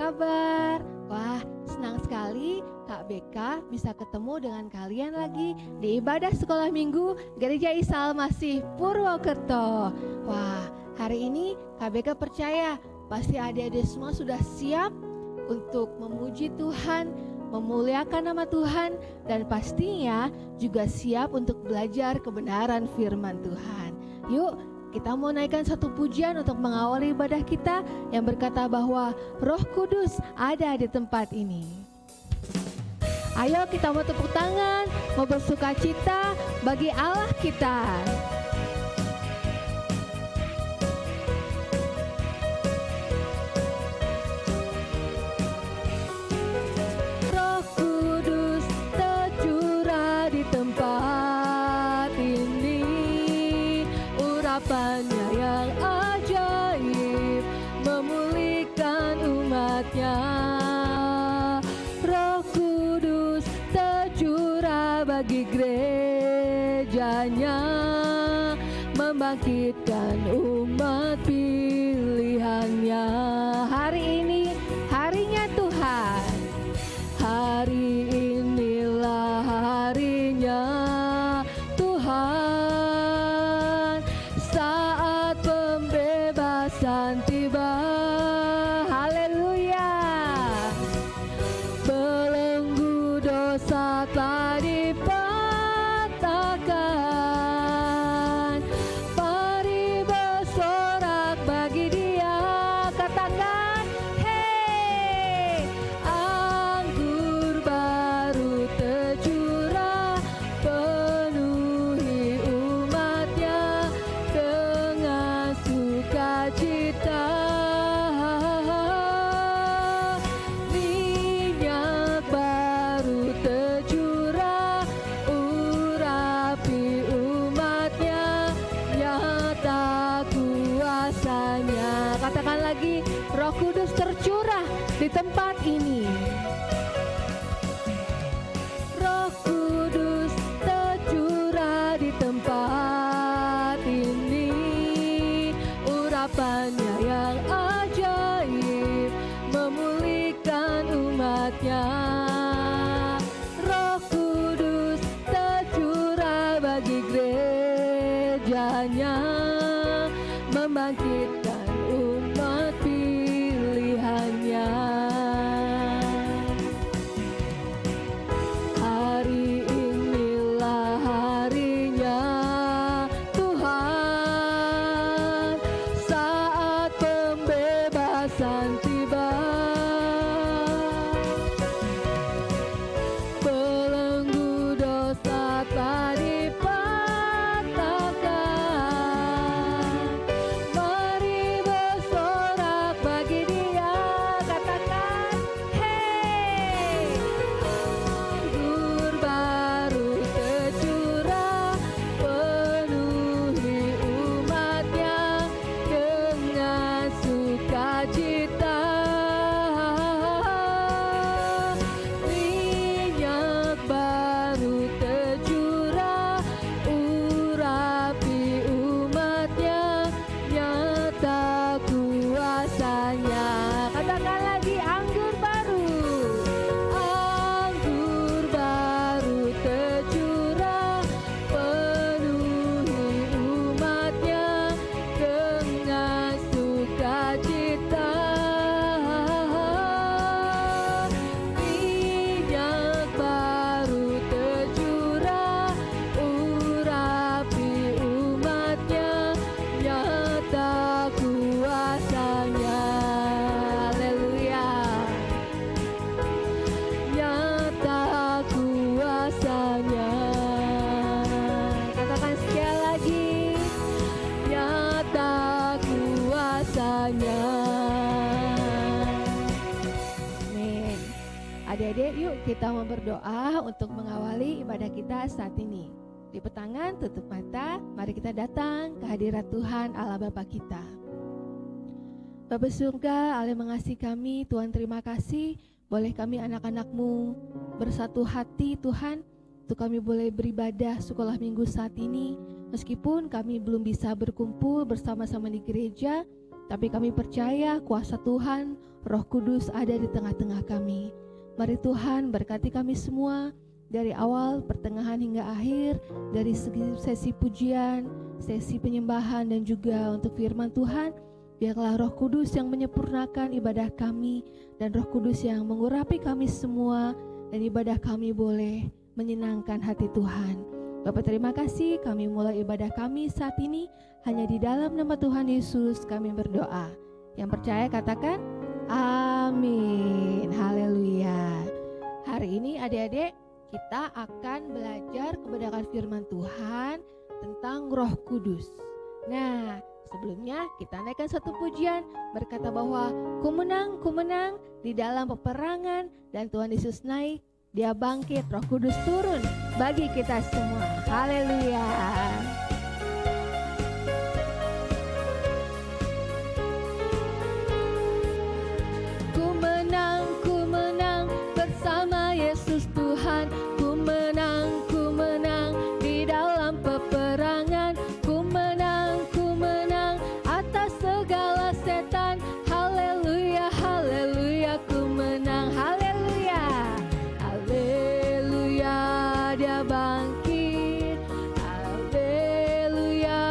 kabar? Wah, senang sekali Kak Beka bisa ketemu dengan kalian lagi di ibadah sekolah minggu Gereja Isa Al-Masih Purwokerto. Wah, hari ini Kak Beka percaya pasti adik-adik semua sudah siap untuk memuji Tuhan, memuliakan nama Tuhan, dan pastinya juga siap untuk belajar kebenaran firman Tuhan. Yuk, kita mau naikkan satu pujian untuk mengawali ibadah kita yang berkata bahwa Roh Kudus ada di tempat ini. Ayo kita mau tepuk tangan, mau bersukacita bagi Allah kita. Roh Kudus tercurah di tempat ini, urapannya yang ajaib memulihkan umatnya. Roh Kudus tercurah bagi gerejanya, membangkitkan umat pilihannya. Hari ini harinya Tuhan, hari inilah harinya Tuhan, saat pembebasan tiba. Haleluya. Belenggu dosa telah dipatahkan, mari bersorak bagi Dia. Katakan, hei, anggur baru tercurah, penuhi umatnya dengan sukacita. Minyak baru tercurah, urapi umatnya, nyata kuasanya. Katakan lagi, Roh Kudus tercurah di tempat ini. Roh Kudus tercurah di tempat ini, urapannya yang ajaib memulihkan umatnya. Roh Kudus tercurah bagi gerejanya, membangkitkan umat pilihannya. Hari inilah harinya Tuhan, saat pembebasan tiba. Belenggu dosa telah dipatahkan, mari bersorak bagi Dia. Katakan, hei, anggur baru tercurah, penuhi umatnya dengan sukacita. Minyak baru tercurah, urapi umatnya, nyata kuasanya. Katakan lagi, anggur baru tercurah, penuhi umatnya dengan sukacita. Minyak baru tercurah, urapi umatnya, nyata kuasanya. Haleluya. Nyata kuasanya. Katakan sekali lagi, nyata kuasanya. Amin. Adik-adik, yuk kita mau berdoa untuk mengawali ibadah kita saat ini. Lipet tangan, tutup mata, mari kita datang ke hadirat Tuhan Allah Bapa kita. Bapa surga, Allah mengasihi kami, Tuhan terima kasih boleh kami anak-anak-Mu bersatu hati Tuhan, untuk kami boleh beribadah sekolah minggu saat ini. Meskipun kami belum bisa berkumpul bersama-sama di gereja, tapi kami percaya kuasa Tuhan, Roh Kudus ada di tengah-tengah kami. Mari Tuhan berkati kami semua dari awal, pertengahan hingga akhir, dari sesi pujian, sesi penyembahan dan juga untuk firman Tuhan. Biarlah Roh Kudus yang menyempurnakan ibadah kami dan Roh Kudus yang mengurapi kami semua dan ibadah kami boleh menyenangkan hati Tuhan. Bapak terima kasih, kami mulai ibadah kami saat ini hanya di dalam nama Tuhan Yesus kami berdoa. Yang percaya katakan amin. Haleluya. Hari ini adik-adik kita akan belajar kebenaran firman Tuhan tentang Roh Kudus. Nah, sebelumnya kita naikkan satu pujian berkata bahwa ku menang di dalam peperangan dan Tuhan Yesus naik, Dia bangkit, Roh Kudus turun bagi kita semua. Haleluya. Ku menang bersama Yesus Tuhan. Ku menang di dalam peperangan. Ku menang atas segala setan. Haleluya, haleluya, ku menang. Haleluya, haleluya, Dia bangkit. Haleluya,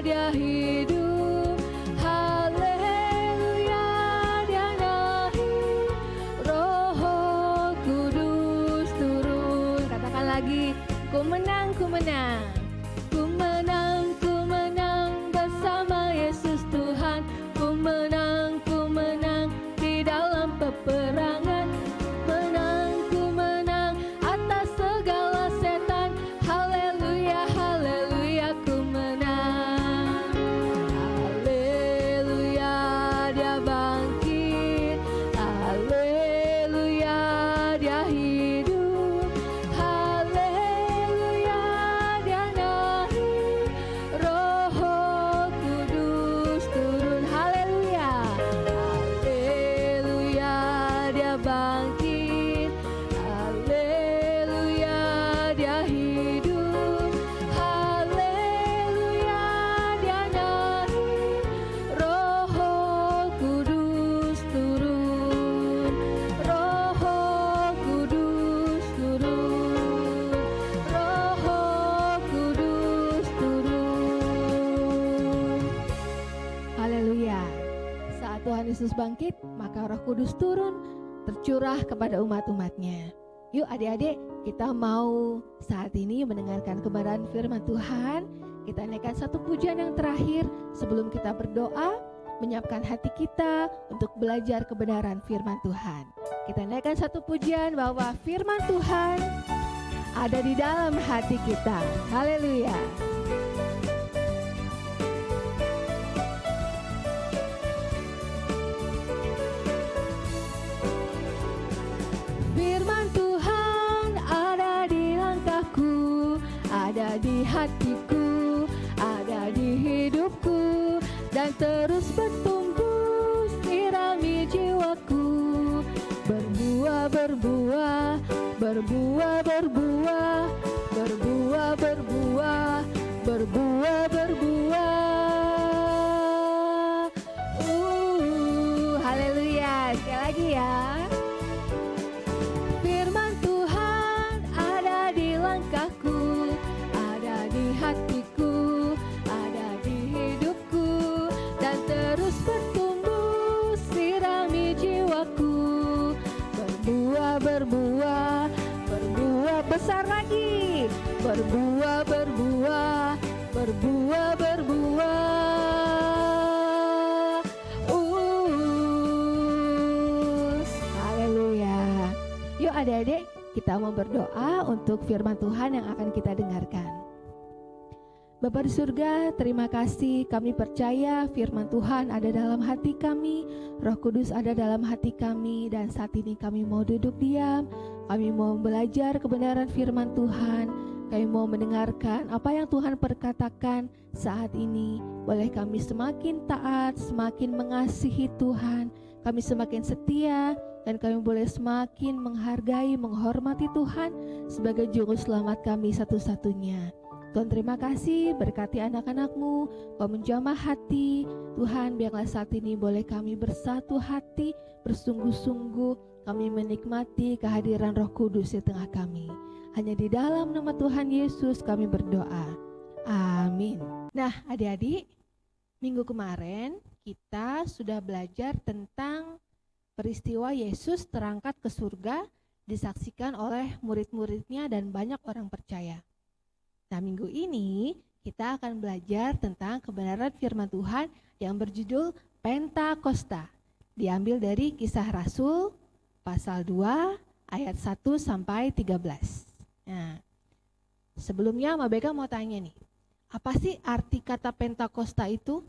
Dia hidup. Haleluya, Dia naik. Roh Kudus turun. Katakan lagi, ku menang, ku menang. Ku menang bersama Yesus Tuhan. Ku menang di dalam peperangan. Ku menang atas segala setan. Haleluya, haleluya, ku menang. Haleluya, Dia bangkit. Haleluya, Dia hidup. Haleluya, Dia naik. Roh Kudus turun. Haleluya, haleluya, Dia bangkit. Haleluya, Dia hidup. Haleluya, Dia naik. Roh Kudus turun. Roh Kudus turun. Roh Kudus turun. Haleluya. Saat Tuhan Yesus bangkit, maka Roh Kudus turun, tercurah kepada umat-umatnya. Yuk adik-adik, kita mau saat ini mendengarkan kebenaran firman Tuhan. Kita naikkan satu pujian yang terakhir sebelum kita berdoa, menyiapkan hati kita untuk belajar kebenaran firman Tuhan. Kita naikkan satu pujian bahwa firman Tuhan ada di dalam hati kita. Haleluya. Firman Tuhan ada di langkahku, ada di hatiku, ada di hidupku, dan terus bertumbuh sirami jiwaku. Berbuah, berbuah, berbuah, berbuah, berbuah, berbuah, berbuah, berbuah. Haleluya. Sekali lagi ya. Firman Tuhan ada di langkahku, ada di hatiku, ada di hidupku, dan terus bertumbuh sirami jiwaku. Berbuah, berbuah, berbuah besar lagi. Berbuah, berbuah, berbuah, berbuah. Haleluya. Yuk adik-adik, kita mau berdoa untuk firman Tuhan yang akan kita dengarkan. Bapa di surga, terima kasih, kami percaya firman Tuhan ada dalam hati kami, Roh Kudus ada dalam hati kami, dan saat ini kami mau duduk diam, kami mau belajar kebenaran firman Tuhan, kami mau mendengarkan apa yang Tuhan perkatakan saat ini. Boleh kami semakin taat, semakin mengasihi Tuhan, kami semakin setia, dan kami boleh semakin menghargai, menghormati Tuhan sebagai juru selamat kami satu-satunya. Tuhan terima kasih, berkati anak-anak-Mu, Kau menjamah hati. Tuhan, biarlah saat ini boleh kami bersatu hati, bersungguh-sungguh kami menikmati kehadiran Roh Kudus di tengah kami. Hanya di dalam nama Tuhan Yesus kami berdoa. Amin. Nah, adik-adik, minggu kemarin kita sudah belajar tentang peristiwa Yesus terangkat ke surga, disaksikan oleh murid-muridnya dan banyak orang percaya. Nah, minggu ini kita akan belajar tentang kebenaran firman Tuhan yang berjudul Pentakosta. Diambil dari Kisah Rasul pasal 2 ayat 1 sampai 13. Nah, sebelumnya Mbak Beka mau tanya nih, apa sih arti kata Pentakosta itu?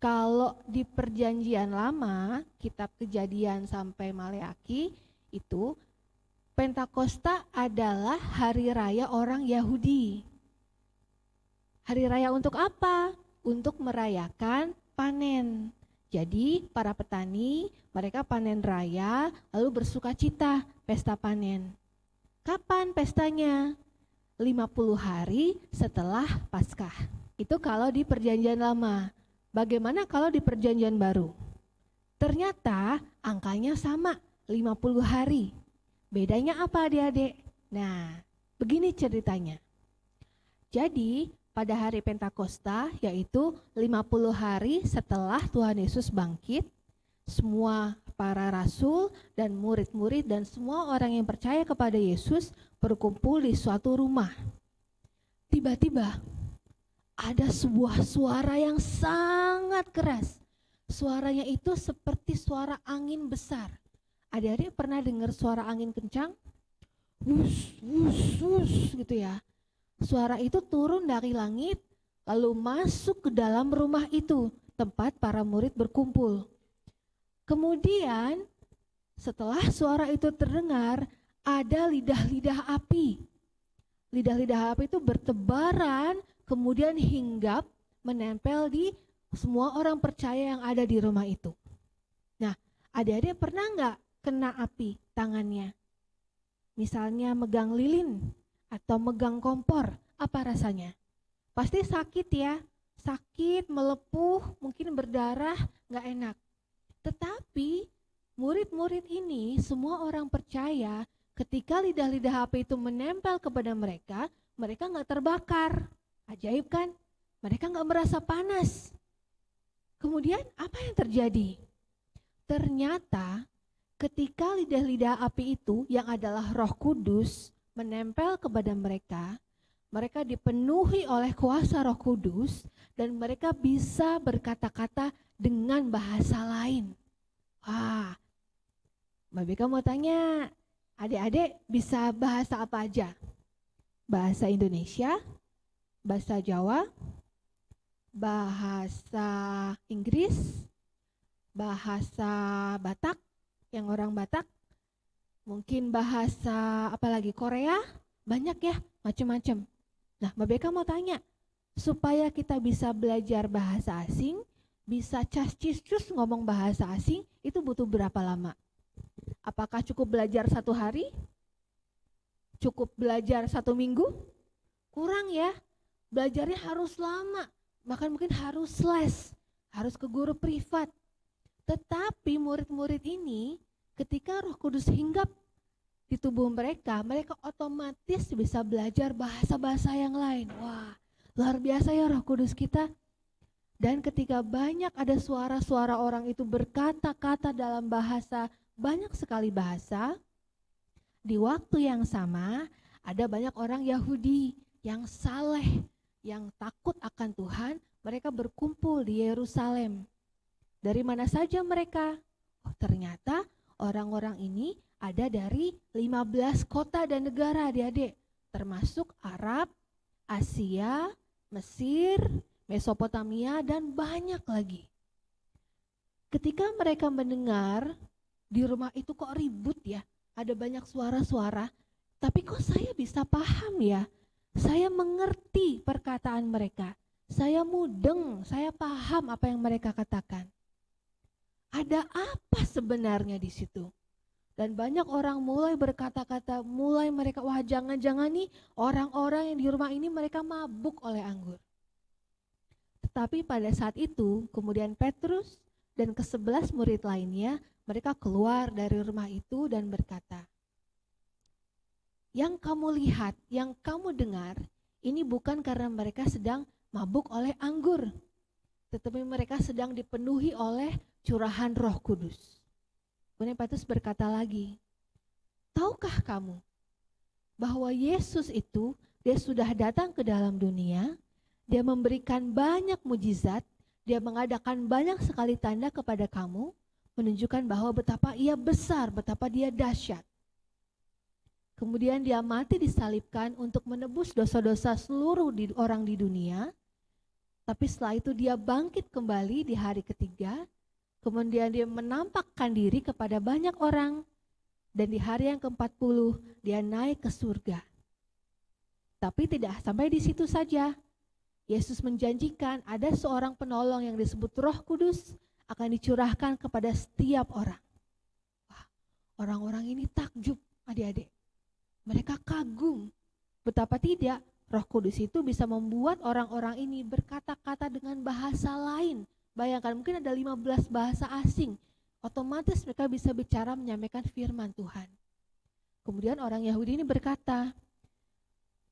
Kalau di perjanjian lama, kitab Kejadian sampai Maleaki, itu Pentakosta adalah hari raya orang Yahudi. Hari raya untuk apa? Untuk merayakan panen. Jadi para petani, mereka panen raya lalu bersuka cita pesta panen. Kapan pestanya? 50 hari setelah Paskah. Itu kalau di perjanjian lama. Bagaimana kalau di perjanjian baru? Ternyata angkanya sama, 50 hari. Bedanya apa adik-adik? Nah, begini ceritanya. Jadi, pada hari Pentakosta, yaitu 50 hari setelah Tuhan Yesus bangkit, semua para rasul dan murid-murid dan semua orang yang percaya kepada Yesus berkumpul di suatu rumah. Tiba-tiba, ada sebuah suara yang sangat keras. Suaranya itu seperti suara angin besar. Adik-adik pernah dengar suara angin kencang? Wus, wus, wus gitu ya. Suara itu turun dari langit lalu masuk ke dalam rumah itu, tempat para murid berkumpul. Kemudian setelah suara itu terdengar, ada lidah-lidah api. Lidah-lidah api itu bertebaran, kemudian hinggap menempel di semua orang percaya yang ada di rumah itu. Nah, adik-adik pernah nggak kena api tangannya? Misalnya megang lilin atau megang kompor, apa rasanya? Pasti sakit ya, sakit, melepuh, mungkin berdarah, nggak enak. Tetapi murid-murid ini, semua orang percaya ketika lidah-lidah api itu menempel kepada mereka, mereka nggak terbakar. Ajaib kan? Mereka nggak merasa panas. Kemudian apa yang terjadi? Ternyata ketika lidah-lidah api itu yang adalah Roh Kudus menempel kepada mereka, mereka dipenuhi oleh kuasa Roh Kudus dan mereka bisa berkata-kata dengan bahasa lain. Wah, Mbak Beka mau tanya, adik-adik bisa bahasa apa aja? Bahasa Indonesia, bahasa Jawa, bahasa Inggris, bahasa Batak, yang orang Batak, mungkin bahasa apalagi Korea, banyak ya, macam-macam. Nah, Mbak Beka mau tanya, supaya kita bisa belajar bahasa asing, bisa cas-cis-cus ngomong bahasa asing, itu butuh berapa lama? Apakah cukup belajar 1 hari? Cukup belajar 1 minggu? Kurang ya, belajarnya harus lama, bahkan mungkin harus les, harus ke guru privat. Tetapi murid-murid ini ketika Roh Kudus hinggap di tubuh mereka, mereka otomatis bisa belajar bahasa-bahasa yang lain. Wah, luar biasa ya Roh Kudus kita. Dan ketika banyak ada suara-suara orang itu berkata-kata dalam bahasa, banyak sekali bahasa, di waktu yang sama ada banyak orang Yahudi yang saleh, yang takut akan Tuhan, mereka berkumpul di Yerusalem. Dari mana saja mereka? Oh, ternyata orang-orang ini ada dari 15 kota dan negara adik-adik, termasuk Arab, Asia, Mesir, Mesopotamia, dan banyak lagi. Ketika mereka mendengar di rumah itu kok ribut ya, ada banyak suara-suara, tapi kok saya bisa paham ya, saya mengerti perkataan mereka, saya mudeng, saya paham apa yang mereka katakan. Ada apa sebenarnya di situ? Dan banyak orang mulai berkata-kata, mulai mereka, wah jangan-jangan nih orang-orang yang di rumah ini mereka mabuk oleh anggur. Tetapi pada saat itu, kemudian Petrus dan ke-11 murid lainnya, mereka keluar dari rumah itu dan berkata, yang kamu lihat, yang kamu dengar, ini bukan karena mereka sedang mabuk oleh anggur, tetapi mereka sedang dipenuhi oleh curahan Roh Kudus. Kemudian Petrus berkata lagi, tahukah kamu bahwa Yesus itu, dia sudah datang ke dalam dunia, dia memberikan banyak mujizat, dia mengadakan banyak sekali tanda kepada kamu, menunjukkan bahwa betapa ia besar, betapa dia dahsyat. Kemudian dia mati disalibkan untuk menebus dosa-dosa seluruh orang di dunia, tapi setelah itu dia bangkit kembali di hari ketiga, kemudian dia menampakkan diri kepada banyak orang, dan di hari yang ke-40 dia naik ke surga. Tapi tidak sampai di situ saja. Yesus menjanjikan ada seorang penolong yang disebut Roh Kudus akan dicurahkan kepada setiap orang. Wah, orang-orang ini takjub, adik-adik. Mereka kagum. Betapa tidak, Roh Kudus itu bisa membuat orang-orang ini berkata-kata dengan bahasa lain. Bayangkan mungkin ada 15 bahasa asing, otomatis mereka bisa bicara menyampaikan firman Tuhan. Kemudian orang Yahudi ini berkata,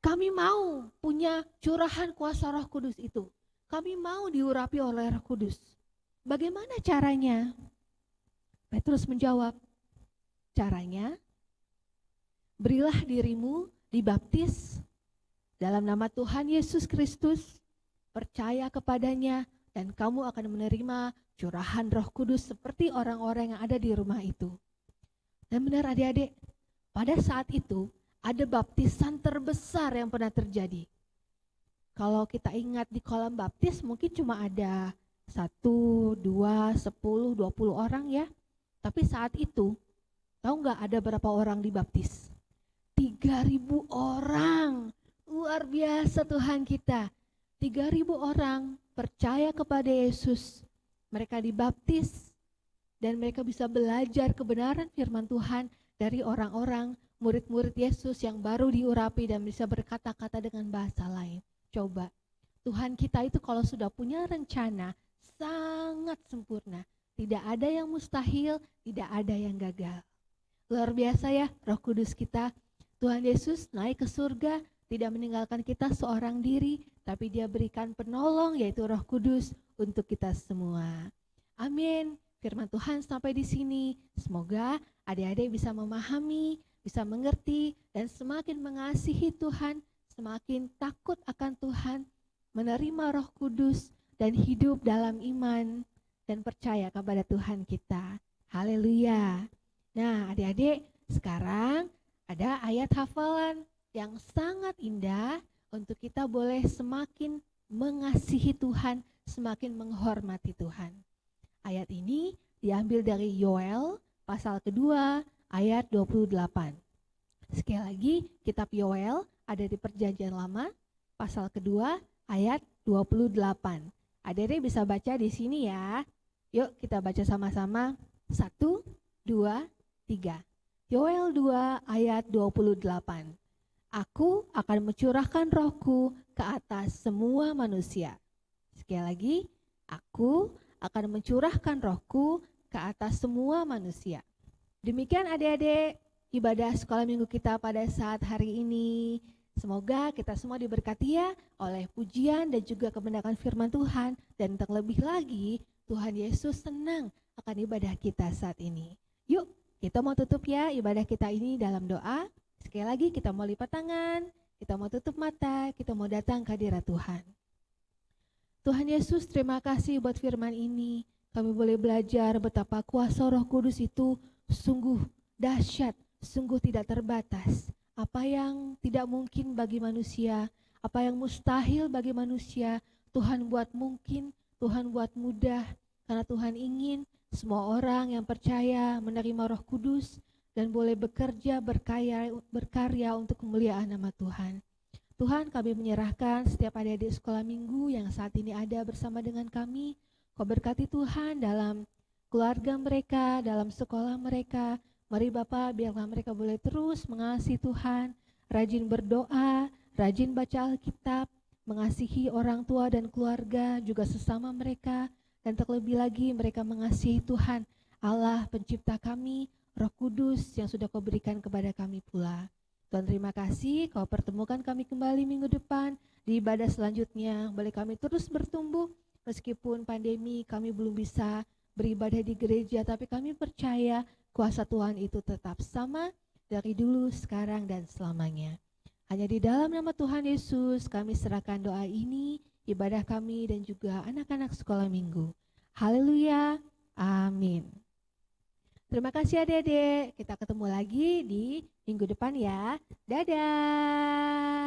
kami mau punya curahan kuasa Roh Kudus itu. Kami mau diurapi oleh Roh Kudus. Bagaimana caranya? Petrus menjawab, caranya, berilah dirimu dibaptis dalam nama Tuhan Yesus Kristus, percaya kepadanya, dan kamu akan menerima curahan Roh Kudus seperti orang-orang yang ada di rumah itu. Dan benar adik-adik, pada saat itu ada baptisan terbesar yang pernah terjadi. Kalau kita ingat di kolam baptis mungkin cuma ada 1, 2, 10, 20 orang ya. Tapi saat itu, tahu nggak ada berapa orang dibaptis? 3.000 orang. Luar biasa Tuhan kita. 3.000 orang percaya kepada Yesus, mereka dibaptis, dan mereka bisa belajar kebenaran firman Tuhan dari orang-orang murid-murid Yesus yang baru diurapi dan bisa berkata-kata dengan bahasa lain. Coba, Tuhan kita itu kalau sudah punya rencana sangat sempurna, tidak ada yang mustahil, tidak ada yang gagal. Luar biasa ya Roh Kudus kita. Tuhan Yesus naik ke surga, tidak meninggalkan kita seorang diri, tapi dia berikan penolong yaitu Roh Kudus untuk kita semua. Amin. Firman Tuhan sampai di sini. Semoga adik-adik bisa memahami, bisa mengerti, dan semakin mengasihi Tuhan, semakin takut akan Tuhan, menerima Roh Kudus, dan hidup dalam iman dan percaya kepada Tuhan kita. Haleluya. Nah adik-adik, sekarang ada ayat hafalan yang sangat indah untuk kita boleh semakin mengasihi Tuhan, semakin menghormati Tuhan. Ayat ini diambil dari Yoel pasal kedua ayat 28. Sekali lagi, kitab Yoel ada di Perjanjian Lama pasal kedua ayat 28. Adik-adik bisa baca di sini ya. Yuk kita baca sama-sama. 1, 2, 3. Yoel 2 ayat 28. Aku akan mencurahkan rohku ke atas semua manusia. Sekali lagi, aku akan mencurahkan rohku ke atas semua manusia. Demikian adik-adik ibadah sekolah minggu kita pada saat hari ini. Semoga kita semua diberkati ya oleh pujian dan juga kebenaran firman Tuhan. Dan terlebih lagi Tuhan Yesus senang akan ibadah kita saat ini. Yuk kita mau tutup ya ibadah kita ini dalam doa. Sekali lagi kita mau lipat tangan, kita mau tutup mata, kita mau datang ke hadirat Tuhan. Tuhan Yesus, terima kasih buat firman ini. Kami boleh belajar betapa kuasa Roh Kudus itu sungguh dahsyat, sungguh tidak terbatas. Apa yang tidak mungkin bagi manusia, apa yang mustahil bagi manusia, Tuhan buat mungkin, Tuhan buat mudah. Karena Tuhan ingin semua orang yang percaya menerima Roh Kudus dan boleh bekerja, berkarya untuk kemuliaan nama Tuhan. Tuhan, kami menyerahkan setiap adik-adik sekolah minggu yang saat ini ada bersama dengan kami. Kau berkati Tuhan dalam keluarga mereka, dalam sekolah mereka. Mari Bapak, biarlah mereka boleh terus mengasihi Tuhan, rajin berdoa, rajin baca Alkitab, mengasihi orang tua dan keluarga, juga sesama mereka, dan terlebih lagi mereka mengasihi Tuhan, Allah pencipta kami, Roh Kudus yang sudah Kau berikan kepada kami pula. Tuhan, terima kasih Kau pertemukan kami kembali minggu depan di ibadah selanjutnya. Boleh kami terus bertumbuh, meskipun pandemi kami belum bisa beribadah di gereja, tapi kami percaya kuasa Tuhan itu tetap sama dari dulu, sekarang, dan selamanya. Hanya di dalam nama Tuhan Yesus kami serahkan doa ini, ibadah kami, dan juga anak-anak sekolah minggu. Haleluya, amin. Terima kasih adik-adik, kita ketemu lagi di minggu depan ya. Dadah.